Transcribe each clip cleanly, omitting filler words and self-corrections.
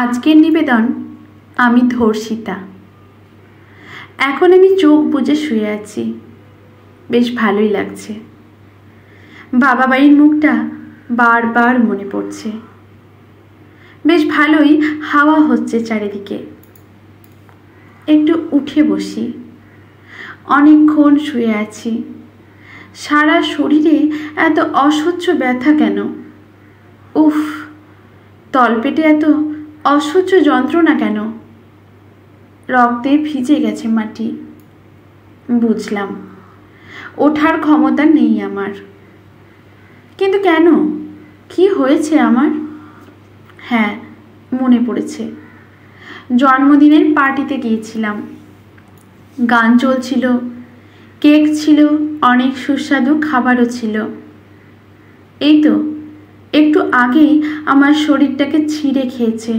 আজকের নিবেদন আমি ধর্ষিতা। এখন আমি চোখ বুজে শুয়ে আছি, বেশ ভালোই লাগছে। বাবা বাড়ির মুখটা বারবার মনে পড়ছে। বেশ ভালোই হাওয়া হচ্ছে চারিদিকে। একটু উঠে বসি। অনেকক্ষণ শুয়ে আছি। সারা শরীরে এত অসহ্য ব্যথা কেন? উফ, তলপেটে এত অসহ্য যন্ত্রণা কেন? রক্তে ভিজে গেছে মাটি। বুঝলাম, ওঠার ক্ষমতা নেই আমার। কিন্তু কেন? কি হয়েছে আমার? হ্যাঁ, মনে পড়েছে। জন্মদিনের পার্টিতে গিয়েছিলাম। গান চলছিল, কেক ছিল, অনেক সুস্বাদু খাবারও ছিল। এই তো একটু আগেই আমার শরীরটাকে ছিঁড়ে খেয়েছে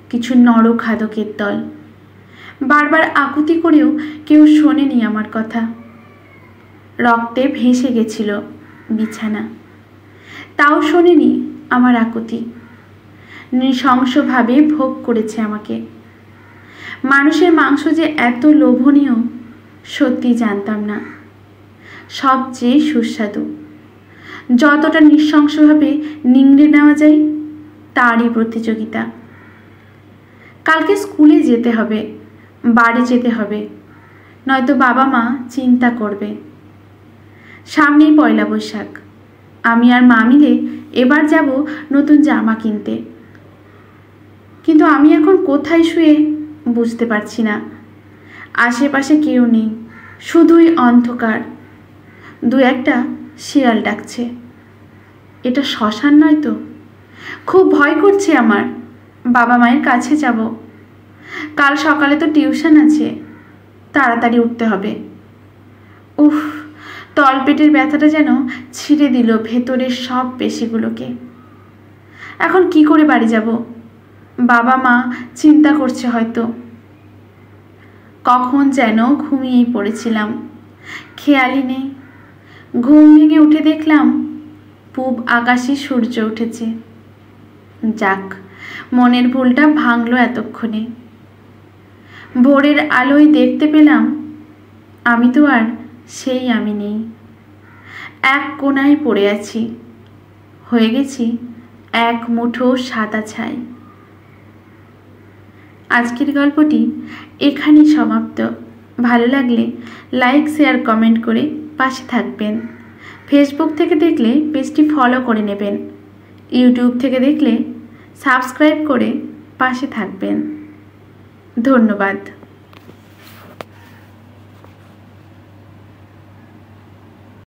কিছু নরখাদকের দল। বারবার আকুতি করেও কেউ শোনেনি আমার কথা। রক্তে ভেসে গেছিল বিছানা, তাও শোনেনি আমার আকুতি। নৃশংসভাবে ভোগ করেছে আমাকে। মানুষের মাংস যে এত লোভনীয় সত্যি জানতাম না। সবচেয়ে সুস্বাদু। যতটা নৃশংসভাবে নিংড়ে নেওয়া যায় তারই প্রতিযোগিতা। কালকে স্কুলে যেতে হবে, বাড়ি যেতে হবে, নয়তো বাবা মা চিন্তা করবে। সামনেই পয়লা বৈশাখ। আমি আর মা মিলে এবার যাব নতুন জামা কিনতে। কিন্তু আমি এখন কোথায় শুয়ে বুঝতে পারছি না। আশেপাশে কেউ নেই, শুধুই অন্ধকার। দু একটা শিয়াল ডাকছে। এটা শ্মশান নয় তো? খুব ভয় করছে আমার। বাবা মায়ের কাছে যাব। কাল সকালে তো টিউশন আছে, তাড়াতাড়ি উঠতে হবে। উফ, তলপেটের ব্যথাটা যেন ছিঁড়ে দিল ভেতরের সব পেশিগুলোকে। এখন কি করে বাড়ি যাব? বাবা মা চিন্তা করছে হয়তো। কখন যেন ঘুমিয়েই পড়েছিলাম, খেয়ালই নেই। ঘুম ভেঙে উঠে দেখলাম পূব আকাশে সূর্য উঠেছে। যাক, মনের ভুলটা ভাঙল এতক্ষণে। ভোরের আলোয় দেখতে পেলাম আমি তো আর সেই আমি নেই। এক কোণায় পড়ে আছি, হয়ে গেছি এক মুঠো সাদা ছাই। আজকের গল্পটি এখানেই সমাপ্ত। ভালো লাগলে লাইক, শেয়ার, কমেন্ট করে পাশে থাকবেন। ফেসবুক থেকে দেখলে পেজটি ফলো করে নেবেন। ইউটিউব থেকে দেখলে সাবস্ক্রাইব করে পাশে থাকবেন। ধন্যবাদ।